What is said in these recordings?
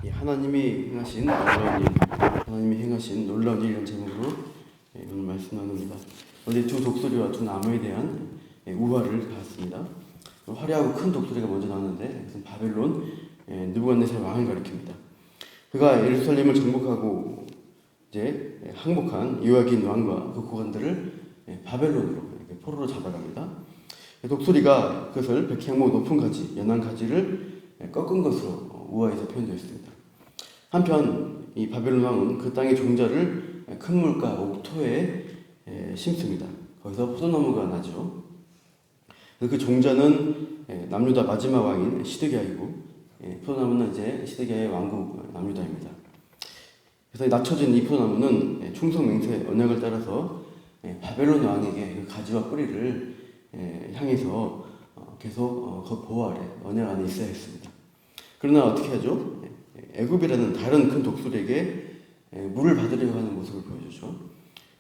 하나님이 행하신 놀라운 일이라는 제목으로 오늘 말씀 나눕니다. 어제 두 독수리와 두 나무에 대한 우화를 가졌습니다. 화려하고 큰 독수리가 먼저 나왔는데 그것은 바벨론 느부갓네살 왕을 가리킵니다. 그가 예루살렘을 정복하고 이제 항복한 요야긴 왕과 그 고관들을 바벨론으로 포로로 잡아갑니다. 독수리가 그것을 백향목 높은 가지, 연한 가지를 꺾은 것으로 우화에서 표현되었습니다. 한편 이 바벨론 왕은 그 땅의 종자를 큰 물가 옥토에 심습니다. 거기서 포도나무가 나죠. 그 종자는 남유다 마지막 왕인 시드기야이고 포도나무는 이제 시드기야의 왕국 남유다입니다. 그래서 낮춰진 이 포도나무는 충성 맹세 언약을 따라서 바벨론 왕에게 그 가지와 뿌리를 향해서 계속 그 보호 아래 언약 안에 있어야 했습니다. 그러나 어떻게 하죠? 애굽이라는 다른 큰 독수리에게 물을 받으려고 하는 모습을 보여주죠.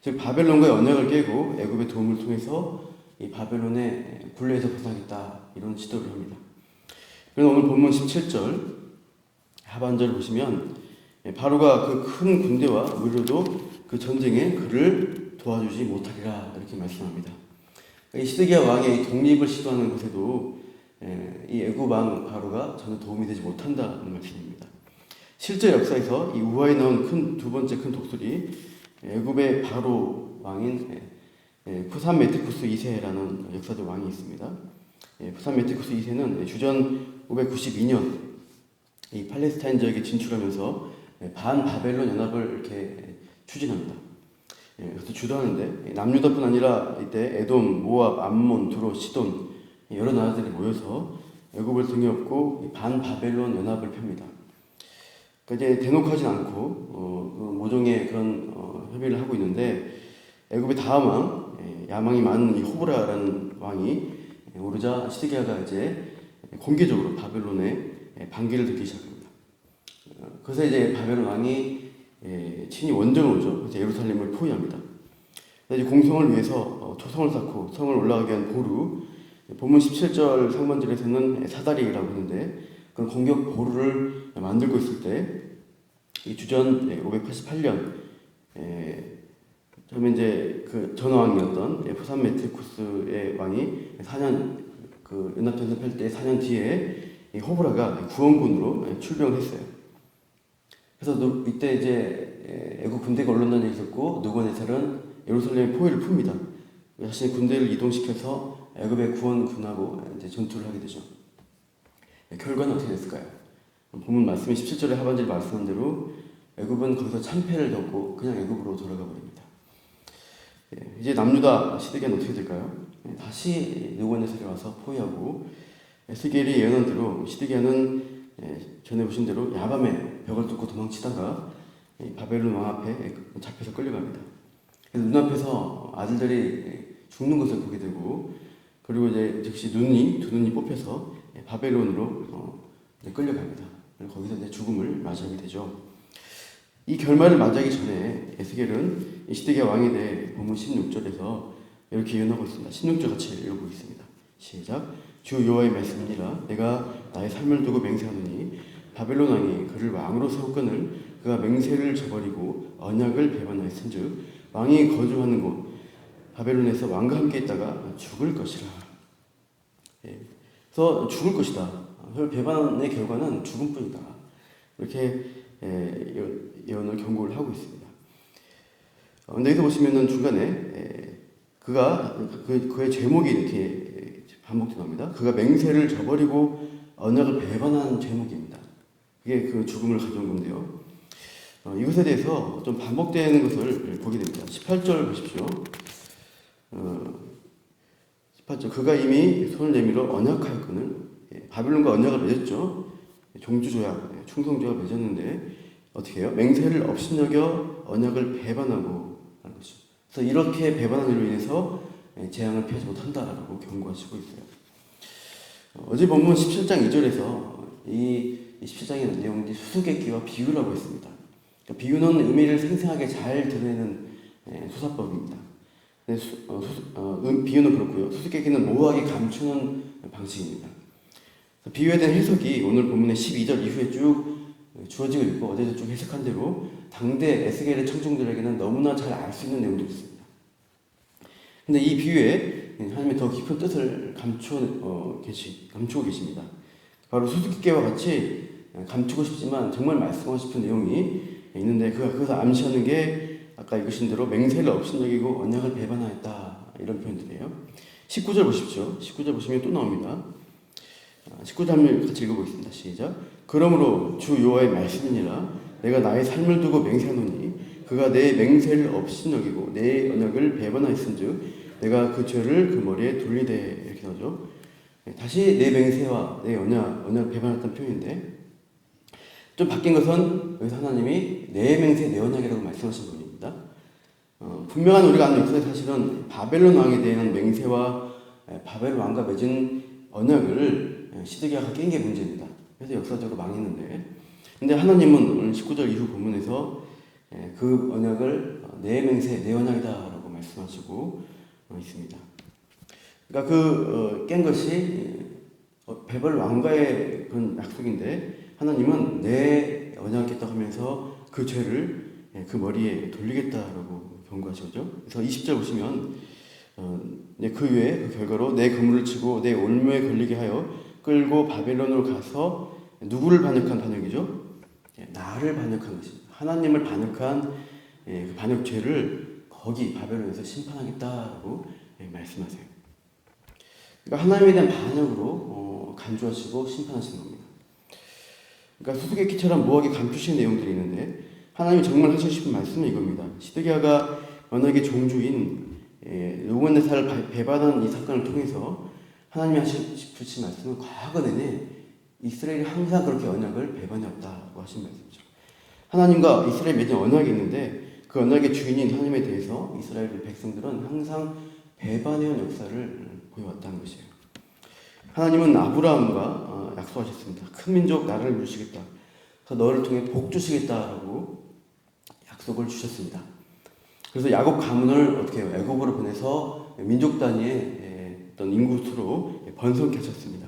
즉 바벨론과의 언약을 깨고 애굽의 도움을 통해서 이 바벨론의 굴레에서 벗어나겠다 이런 시도를 합니다. 그러나 오늘 본문 17절 하반절을 보시면 바로가 그 큰 군대와 무료도 그 전쟁에 그를 도와주지 못하리라 이렇게 말씀합니다. 이 시드기야 왕의 독립을 시도하는 것에도 이 애굽 왕 바로가 전혀 도움이 되지 못한다는 말씀입니다. 실제 역사에서 이 우화에 나온 두 번째 큰 독수리 애굽의 바로 왕인 푸산메티쿠스 2세라는 역사적 왕이 있습니다. 푸산메티쿠스 2세는 주전 592년 이 팔레스타인 지역에 진출하면서 반바벨론 연합을 이렇게 추진합니다. 그래서 주도하는데 남유다뿐 아니라 이때 에돔, 모압, 암몬, 두로, 시돈 여러 나라들이 모여서 애굽을 등에 업고 반바벨론 연합을 펴니다. 그러니까 이제 대놓고 하진 않고 모종의 그런 협의를 하고 있는데 애굽의 다음 왕 야망이 많은 이 호브라라는 왕이 오르자 시드기야가 이제 공개적으로 바벨론에 반기를 들기 시작합니다. 그래서 이제 바벨론 왕이 친히 원정을 오죠. 그래서 예루살렘을 포위합니다. 이제 공성을 위해서 토성을 쌓고 성을 올라가게 한 보루, 본문 17절 상반절에서는 사다리라고 하는데 그런 공격 보루를 만들고 있을 때 이 주전 588년 처음에 이제 그 전왕이었던 푸산메티쿠스의 왕이 4년 그 연합전선 펼 때 4년 뒤에 이 호브라가 구원군으로 출병을 했어요. 그래서 이때 이제 애국 군대가 올라온다는 일이 있었고 느부갓네살은 예루살렘의 포위를 풉니다. 자신의 군대를 이동시켜서 애굽의 구원군하고 이제 전투를 하게 되죠. 결과는 어떻게 됐을까요? 본문 말씀의 17절의 하반절에 말씀한 대로 애굽은 거기서 참패를 겪고 그냥 애굽으로 돌아가 버립니다. 이제 남유다 시드기야는 어떻게 될까요? 다시 느부갓네살이 와서 포위하고 에스겔이 예언한 대로 시드기야는 전에 보신 대로 야밤에 벽을 뚫고 도망치다가 바벨론 왕 앞에 잡혀서 끌려갑니다. 그래서 눈앞에서 아들들이 죽는 것을 보게 되고 그리고 이제 즉시 두 눈이 뽑혀서 바벨론으로 끌려갑니다. 거기서 이제 죽음을 맞이하게 되죠. 이 결말을 맞이하기 전에 에스겔은 시드기야 왕에 대해 본문 16절에서 이렇게 예언하고 있습니다. 16절 같이 읽어보겠습니다. 시작. 주 여호와의 말씀이니라. 내가 나의 삶을 두고 맹세하노니 바벨론 왕이 그를 왕으로 세웠거늘 그가 맹세를 저버리고 언약을 배반하였은즉 왕이 거주하는 곳 바벨론에서 왕과 함께 있다가 죽을 것이라. 그래서 죽을 것이다. 배반의 결과는 죽음뿐이다. 이렇게 예언을 경고를 하고 있습니다. 근데 여기서 보시면은 중간에 그의 제목이 이렇게 반복됩니다. 그가 맹세를 저버리고 언약을 배반한 제목입니다. 그게 그 죽음을 가져온 건데요. 이것에 대해서 좀 반복되는 것을 보게 됩니다. 18절 보십시오. 18절 그가 이미 손을 내밀어 언약하였거늘 바빌론과 언약을 맺었죠. 종주조약, 충성조약 맺었는데 어떻게 해요? 맹세를 업신여겨 언약을 배반하고 하는 것이죠. 그래서 이렇게 배반한 일로 인해서 재앙을 피하지 못한다라고 경고하시고 있어요. 어제 본문 17장 2절에서 이 17장의 내용이 수수께끼와 비유를 하고 있습니다. 그러니까 비유는 의미를 생생하게 잘 드러내는 수사법입니다. 비유는 그렇고요. 수수께끼는 모호하게 감추는 방식입니다. 비유에 대한 해석이 오늘 본문의 12절 이후에 쭉 주어지고 있고 어제도 좀 해석한 대로 당대 에스겔의 청중들에게는 너무나 잘 알 수 있는 내용도 있습니다. 근데 이 비유에 하나님의 더 깊은 뜻을 감추고 계십니다. 바로 수수께끼와 같이 감추고 싶지만 정말 말씀하고 싶은 내용이 있는데 그것을 암시하는 게 아까 읽으신 대로 맹세를 업신여기고 언약을 배반하였다 이런 표현들이에요. 19절 보십시오. 19절 보시면 또 나옵니다. 19절 같이 읽어보겠습니다. 시작. 그러므로 주 여호와의 말씀이니라 내가 나의 삶을 두고 맹세하노니 그가 내 맹세를 업신여기고 내 언약을 배반하였은즉 내가 그 죄를 그 머리에 돌리되 이렇게 나오죠. 다시 내 맹세와 내 언약을 배반했던 표현인데 좀 바뀐 것은 여기서 하나님이 내 맹세 내 언약이라고 말씀하신 부분입니다. 분명한 우리가 아는 역사의 사실은 바벨론 왕에 대한 맹세와 바벨론 왕과 맺은 언약을 시드기야가 깬 게 문제입니다. 그래서 역사적으로 망했는데 근데 하나님은 오늘 19절 이후 본문에서 그 언약을 내 맹세 내 언약이다라고 말씀하시고 있습니다. 그러니까 깬 것이 바벨 왕과의 그런 약속인데 하나님은 내 언약을 깼다고 하면서 그 죄를 그 머리에 돌리겠다라고 경고하시죠. 그래서 20절 보시면 그 후에 그 결과로 내 그물을 치고 내 올무에 걸리게 하여 끌고 바벨론으로 가서 누구를 반역한 반역이죠? 나를 반역한 것입니다. 하나님을 반역한 그 반역 죄를 거기 바벨론에서 심판하겠다라고 말씀하세요. 그러니까 하나님에 대한 반역으로 간주하시고 심판하시는 겁니다. 그러니까 수수께끼처럼 모하게 감추시는 내용들이 있는데 하나님이 정말 하시고 싶은 말씀은 이겁니다. 시드기야가 언약의 종주인 느부갓네살을 배반한 이 사건을 통해서 하나님이 하시고 싶으신 말씀은 과거 내내 이스라엘이 항상 그렇게 언약을 배반해왔다고 하신 말씀이죠. 하나님과 이스라엘 맺은 언약이 있는데 그 언약의 주인인 하나님에 대해서 이스라엘 백성들은 항상 배반해온 역사를 보여왔다는 것이에요. 하나님은 아브라함과 약속하셨습니다. 큰 민족 나라를 이루시겠다. 그래서 너를 통해 복 주시겠다라고 약속을 주셨습니다. 그래서 야곱 가문을 어떻게 해요? 애굽으로 보내서 민족 단위의 어떤 인구수로 번성케 하셨습니다.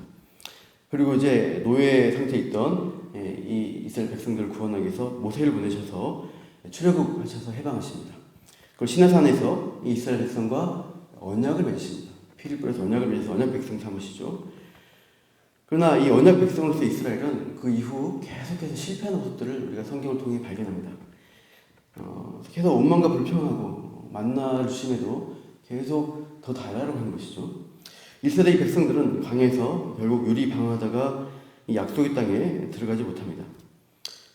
그리고 이제 노예 상태에 있던 이 이스라엘 백성들을 구원하기 위해서 모세를 보내셔서 출애굽하셔서 해방하십니다. 그리고 시내산에서 이 이스라엘 백성과 언약을 맺으십니다. 피를 뿌려서 언약을 맺어서 언약 백성 삼으시죠. 그러나 이 언약 백성으로서 이스라엘은 그 이후 계속해서 실패하는 모습들을 우리가 성경을 통해 발견합니다. 계속 원망과 불평하고 만나 주심에도 계속 더 달라고 하는 것이죠. 1세대 백성들은 광야에서 결국 유리 방황하다가 이 약속의 땅에 들어가지 못합니다.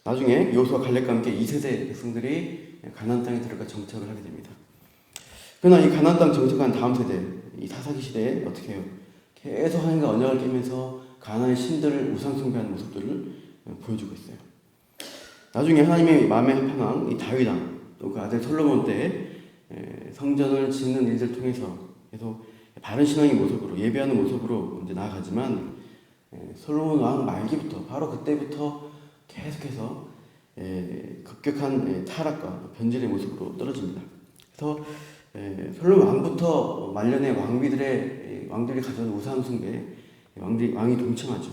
나중에 여호수아 갈렙과 함께 2세대 백성들이 가나안 땅에 들어가 정착을 하게 됩니다. 그러나 이 가나안 땅 정착한 다음 세대, 이 사사기 시대에 어떻게 해요? 계속 하나님과 언약을 깨면서 가나안의 신들을 우상 숭배하는 모습들을 보여주고 있어요. 나중에 하나님의 마음에 합한 이 다윗 왕, 또 그 아들 솔로몬 때 성전을 짓는 일들 통해서 계속 바른 신앙의 모습으로 예배하는 모습으로 이제 나아가지만 솔로몬 왕 말기부터 바로 그때부터 계속해서 급격한 타락과 변질의 모습으로 떨어집니다. 그래서 솔로몬 왕부터 말년에 왕들이 가져온 우상 숭배 왕이 동참하죠.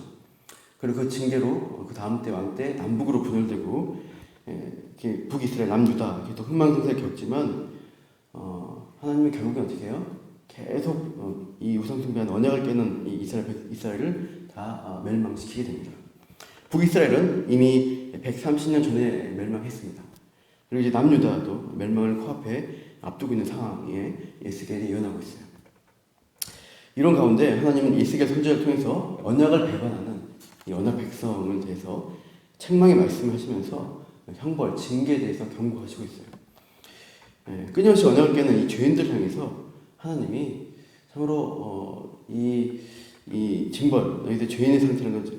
그리고 그 징계로 그 다음 때 왕 때 남북으로 분열되고 북이스라엘 남유다 이렇게 또 흥망성쇠를 겪지만 하나님이 결국에 어떻게 해요? 계속 이 우상 숭배한 언약을 깨는 이 이스라엘을 다 멸망시키게 됩니다. 북이스라엘은 이미 130년 전에 멸망했습니다. 그리고 이제 남유다도 멸망을 코앞에 앞두고 있는 상황에 에스겔이 예언하고 있어요. 이런 가운데 하나님은 에스겔 선지자를 통해서 언약을 배반하는 이 언약 백성에 대해서 책망의 말씀을 하시면서 형벌, 징계에 대해서 경고하시고 있어요. 끊임없이 언약을 깨는 이 죄인들 향해서 하나님이 참으로 이 징벌, 너희들 죄인의 상태라는 걸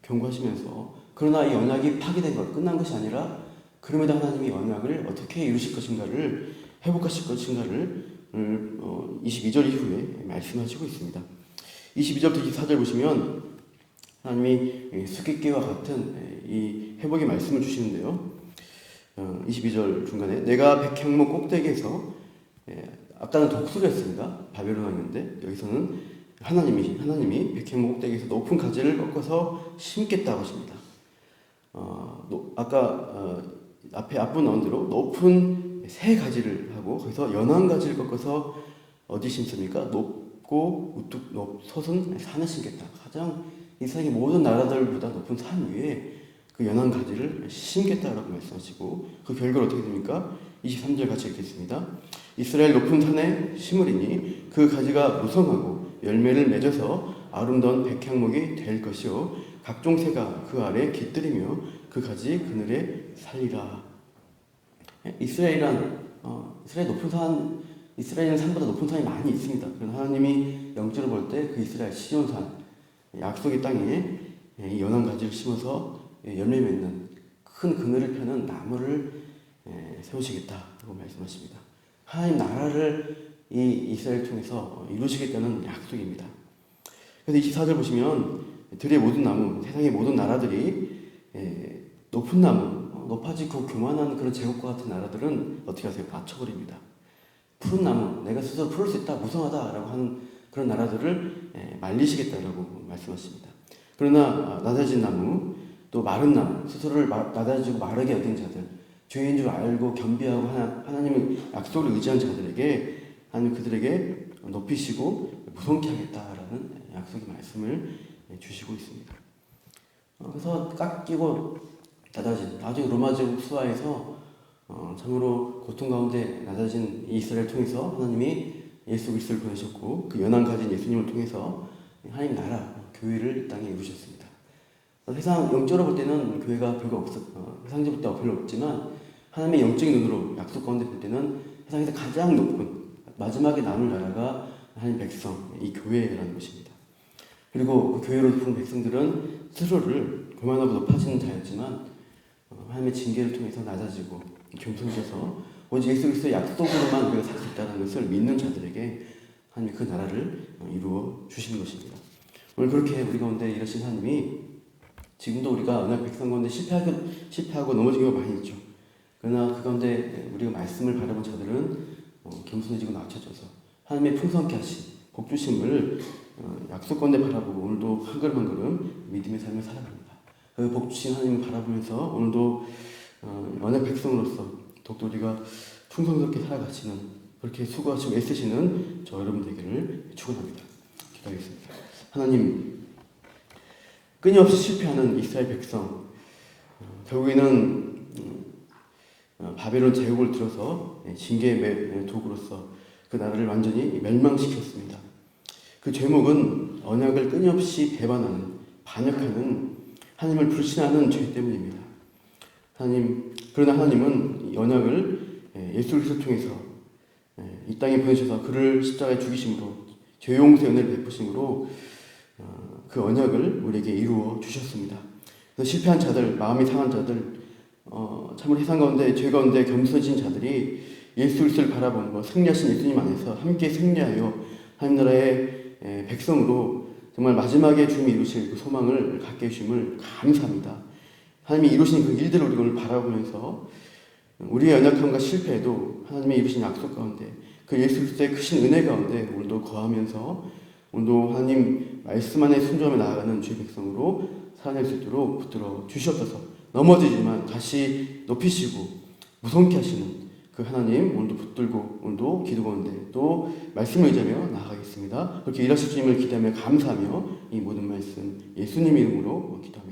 경고하시면서 그러나 이 언약이 파기된 것, 끝난 것이 아니라 그럼에도 하나님이 언약을 어떻게 이루실 것인가를 회복하실 것인가를 22절 이후에 말씀하시고 있습니다. 22절부터 24절 보시면 하나님이 수수께끼와 같은 이 회복의 말씀을 주시는데요. 22절 중간에 내가 백향목 꼭대기에서 아까는 독수리였습니다. 바벨론 왕이었는데 여기서는 하나님이 백향목 꼭대기에서 높은 가지를 꺾어서 심겠다고 하십니다. 아까 앞에 앞분 나온 대로 높은 새 가지를 하고 거기서 연한 가지를 꺾어서 어디 심습니까? 높고 우뚝 솟은 산에 심겠다. 가장 이 세상의 모든 나라들보다 높은 산 위에 그 연한 가지를 심겠다라고 말씀하시고 그 결과로 어떻게 됩니까? 23절 같이 읽겠습니다. 이스라엘 높은 산에 심으리니 그 가지가 무성하고 열매를 맺어서 아름다운 백향목이 될 것이요 각종 새가 그 아래 깃들이며 그 가지 그늘에 살리라. 이스라엘은 산보다 높은 산이 많이 있습니다. 그러나 하나님이 영적으로 볼 때 그 이스라엘 시온산 약속의 땅에 이 연한 가지를 심어서 열매 맺는 큰 그늘을 펴는 나무를 세우시겠다고 말씀하십니다. 하나님 나라를 이 이스라엘 통해서 이루시겠다는 약속입니다. 그래서 24절 보시면 들의 모든 나무, 세상의 모든 나라들이 높은 나무, 높아지고 교만한 그런 제국과 같은 나라들은 어떻게 하세요? 맞춰버립니다. 푸른 나무, 내가 스스로 풀을 수 있다, 무성하다라고 하는 그런 나라들을 말리시겠다라고 말씀하십니다. 그러나 낮아진 나무, 또 마른 나무, 스스로를 낮아지고 마르게 여긴 자들, 죄인 줄 알고 겸비하고 하나님의 약속을 의지한 자들에게 하나님 그들에게 높이시고 무성케 하겠다라는 약속의 말씀을 주시고 있습니다. 그래서 깎이고 낮아진 나중에 로마 제국 수하에서 참으로 고통 가운데 낮아진 이스라엘을 통해서 하나님이 예수 그리스도를 보내셨고 그 연한 가진 예수님을 통해서 하나님 나라 교회를 이 땅에 이루셨습니다. 세상 영적으로 볼 때는 교회가 별로 세상적으로 볼 때 별로 없지만 하나님의 영적인 눈으로 약속 가운데 볼 때는 세상에서 가장 높은 마지막에 남을 나라가 하나님 백성 이 교회라는 것입니다. 그리고 그 교회로 부른 백성들은 스스로를 교만하고 높아지는 자였지만 하나님의 징계를 통해서 낮아지고 겸손해져서 오직 예수 그리스도의 약속으로만 우리가 살 수 있다는 것을 믿는 자들에게 하나님이 그 나라를 이루어 주시는 것입니다. 오늘 그렇게 우리 가운데 일하신 하나님이 지금도 우리가 언약 백성 가운데 실패하고 넘어진 경우가 많이 있죠. 그러나 그 가운데 우리가 말씀을 바라본 자들은 겸손해지고 낮춰져서 하나님의 풍성케 하신 복주심을 약속 가운데 바라보고 오늘도 한 걸음 한 걸음 믿음의 삶을 살아갑니다. 그 복주신 하나님을 바라보면서 오늘도 언약 백성으로서 더욱더 우리가 풍성스럽게 살아가시는 그렇게 수고하시고 애쓰시는 저 여러분 되기를 축원합니다. 기도하겠습니다. 하나님, 끊임없이 실패하는 이스라엘 백성, 결국에는 바벨론 제국을 들어서 징계의 도구로서 그 나라를 완전히 멸망시켰습니다. 그 죄목은 언약을 끊임없이 배반하는, 반역하는, 하나님을 불신하는 죄 때문입니다. 그러나 하나님은 이 언약을 예수 그리스도를 통해서 이 땅에 보내셔서 그를 십자가에 죽이심으로 죄 용서의 은혜를 베푸심으로 그 언약을 우리에게 이루어 주셨습니다. 그래서 실패한 자들, 마음이 상한 자들, 참으로 세상 가운데 죄 가운데 겸손해진 자들이 예수 그리스도를 바라보는 승리하신 예수님 안에서 함께 승리하여 하나님 나라의 백성으로 정말 마지막에 주님이 이루실 그 소망을 갖게 해주심을 감사합니다. 하나님이 이루신 그 일들을 우리가 오늘 바라보면서 우리의 연약함과 실패에도 하나님이 이루신 약속 가운데 그 예수 그리스도의 크신 은혜 가운데 오늘도 거하면서 오늘도 하나님 말씀 안에 순종하며 나아가는 주의 백성으로 살아낼 수 있도록 붙들어 주시옵소서. 넘어지지만 다시 높이시고 무성케 하시는 그 하나님 오늘도 붙들고 오늘도 기도 가운데 또 말씀을 의지하며 나아가겠습니다. 그렇게 일하실 주님을 기대하며 감사하며 이 모든 말씀 예수님 이름으로 기도합니다.